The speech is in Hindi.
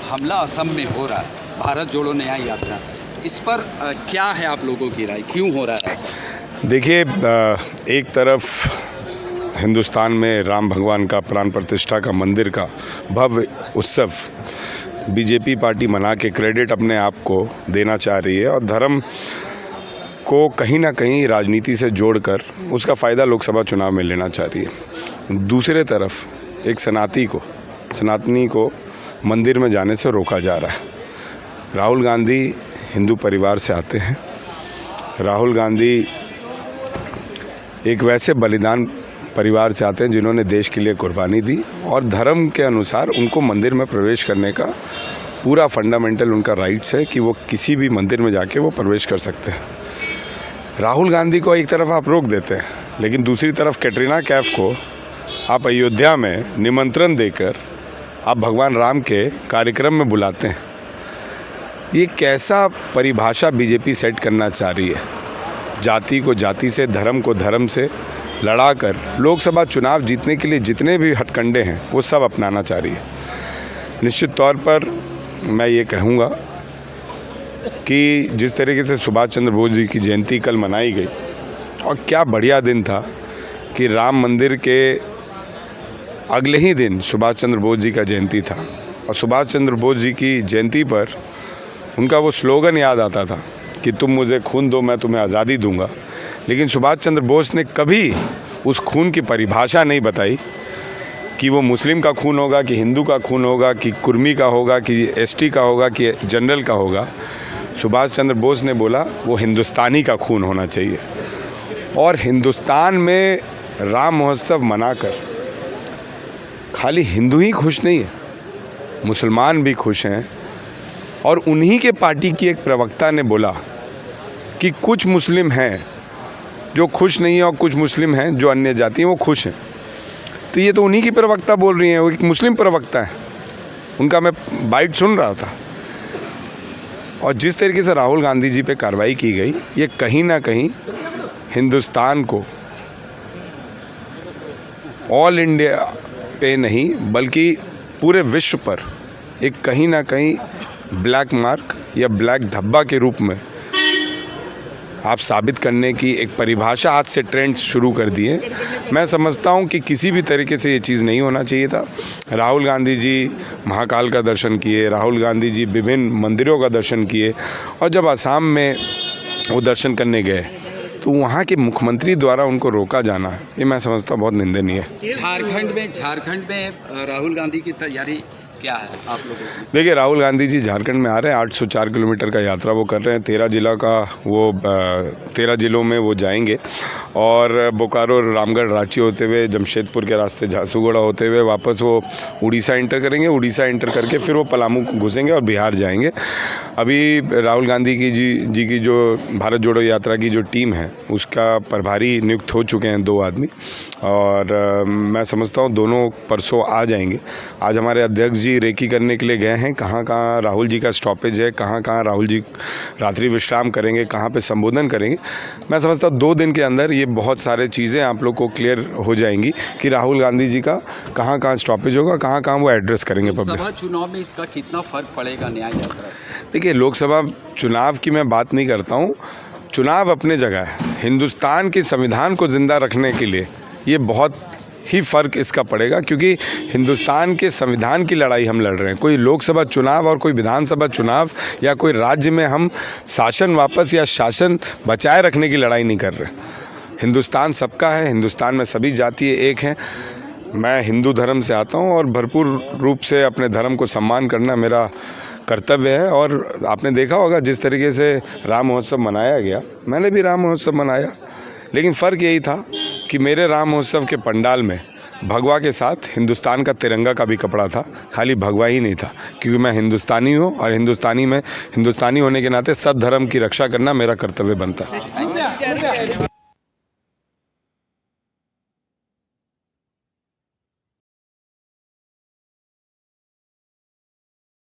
हमला असम में हो रहा है, भारत जोड़ो न्याय यात्रा, इस पर क्या है आप लोगों की राय, क्यों हो रहा है ऐसा? देखिए, एक तरफ हिंदुस्तान में राम भगवान का प्राण प्रतिष्ठा का मंदिर का भव्य उत्सव बीजेपी पार्टी मना के क्रेडिट अपने आप को देना चाह रही है और धर्म को कहीं ना कहीं राजनीति से जोड़कर उसका फ़ायदा लोकसभा चुनाव में लेना चाह रही है। दूसरे तरफ एक सनातनी को मंदिर में जाने से रोका जा रहा है। राहुल गांधी हिंदू परिवार से आते हैं। राहुल गांधी एक वैसे बलिदान परिवार से आते हैं जिन्होंने देश के लिए कुर्बानी दी और धर्म के अनुसार उनको मंदिर में प्रवेश करने का पूरा फंडामेंटल उनका राइट्स है कि वो किसी भी मंदिर में जाके वो प्रवेश कर सकते हैं। राहुल गांधी को एक तरफ आप रोक देते हैं, लेकिन दूसरी तरफ कैटरीना कैफ को आप अयोध्या में निमंत्रण देकर आप भगवान राम के कार्यक्रम में बुलाते हैं। ये कैसा परिभाषा बीजेपी सेट करना चाह रही है? जाति को जाति से, धर्म को धर्म से लड़ाकर लोकसभा चुनाव जीतने के लिए जितने भी हथकंडे हैं वो सब अपनाना चाह रही है। निश्चित तौर पर मैं ये कहूँगा कि जिस तरीके से सुभाष चंद्र बोस जी की जयंती कल मनाई गई और क्या बढ़िया दिन था कि राम मंदिर के अगले ही दिन सुभाष चंद्र बोस जी का जयंती था और सुभाष चंद्र बोस जी की जयंती पर उनका वो स्लोगन याद आता था कि तुम मुझे खून दो मैं तुम्हें आज़ादी दूंगा। लेकिन सुभाष चंद्र बोस ने कभी उस खून की परिभाषा नहीं बताई कि वो मुस्लिम का खून होगा, कि हिंदू का खून होगा, कि कुर्मी का होगा, कि एसटी का होगा, कि जनरल का होगा। सुभाष चंद्र बोस ने बोला वो हिंदुस्तानी का खून होना चाहिए। और हिंदुस्तान में राम महोत्सव मनाकर खाली हिंदू ही खुश नहीं है, मुसलमान भी खुश हैं। और उन्हीं के पार्टी की एक प्रवक्ता ने बोला कि कुछ मुस्लिम हैं जो खुश नहीं है और कुछ मुस्लिम हैं जो अन्य जाति हैं वो खुश हैं। तो ये तो उन्हीं की प्रवक्ता बोल रही हैं, वो एक मुस्लिम प्रवक्ता है, उनका मैं बाइट सुन रहा था। और जिस तरीके से राहुल गांधी जी पे कार्रवाई की गई, ये कहीं ना कहीं हिंदुस्तान को ऑल इंडिया पे नहीं बल्कि पूरे विश्व पर एक कहीं ना कहीं ब्लैक मार्क या ब्लैक धब्बा के रूप में आप साबित करने की एक परिभाषा आज से ट्रेंड्स शुरू कर दिए। मैं समझता हूं कि किसी भी तरीके से ये चीज़ नहीं होना चाहिए था। राहुल गांधी जी महाकाल का दर्शन किए, राहुल गांधी जी विभिन्न मंदिरों का दर्शन किए और जब असम में वो दर्शन करने गए तो वहाँ के मुख्यमंत्री द्वारा उनको रोका जाना, ये मैं समझता हूँ बहुत निंदनीय है। झारखंड में राहुल गांधी की तैयारी क्या है आप लोगों की? देखिए, राहुल गांधी जी झारखंड में आ रहे हैं। 804 किलोमीटर का यात्रा वो कर रहे हैं। 13 जिलों में वो जाएंगे और बोकारो, रामगढ़, रांची होते हुए जमशेदपुर के रास्ते झारसुगुड़ा होते हुए वापस वो उड़ीसा इंटर करेंगे। उड़ीसा इंटर करके फिर वो पलामू घुसेंगे और बिहार जाएंगे। अभी राहुल गांधी जी की जो भारत जोड़ो यात्रा की जो टीम है उसका प्रभारी नियुक्त हो चुके हैं 2 आदमी और मैं समझता हूँ दोनों परसों आ जाएंगे। आज हमारे अध्यक्ष जी रेकी करने के लिए गए हैं, कहाँ कहाँ राहुल जी का स्टॉपेज है, कहाँ कहाँ राहुल जी रात्रि विश्राम करेंगे, कहाँ पे संबोधन करेंगे। मैं समझता हूँ 2 दिन के अंदर ये बहुत सारे चीज़ें आप लोग को क्लियर हो जाएंगी कि राहुल गांधी जी का कहाँ कहाँ स्टॉपेज होगा, कहाँ कहाँ वो एड्रेस करेंगे पब्लिक। लोकसभा चुनाव में इसका कितना फ़र्क पड़ेगा न्याय यात्रा से? देखिए, लोकसभा चुनाव की मैं बात नहीं करता हूँ। चुनाव अपने जगह है। हिंदुस्तान के संविधान को ज़िंदा रखने के लिए ये बहुत ही फ़र्क इसका पड़ेगा, क्योंकि हिंदुस्तान के संविधान की लड़ाई हम लड़ रहे हैं। कोई लोकसभा चुनाव और कोई विधानसभा चुनाव या कोई राज्य में हम शासन वापस या शासन बचाए रखने की लड़ाई नहीं कर रहे। हिंदुस्तान सबका है, हिंदुस्तान में सभी जाति एक हैं। मैं हिंदू धर्म से आता हूँ और भरपूर रूप से अपने धर्म को सम्मान करना मेरा कर्तव्य है। और आपने देखा होगा जिस तरीके से राम महोत्सव मनाया गया, मैंने भी राम महोत्सव मनाया, लेकिन फ़र्क यही था कि मेरे राम महोत्सव के पंडाल में भगवा के साथ हिंदुस्तान का तिरंगा का भी कपड़ा था। खाली भगवा ही नहीं था, क्योंकि मैं हिंदुस्तानी हूँ और हिंदुस्तानी होने के नाते सत धर्म की रक्षा करना मेरा कर्तव्य बनता है।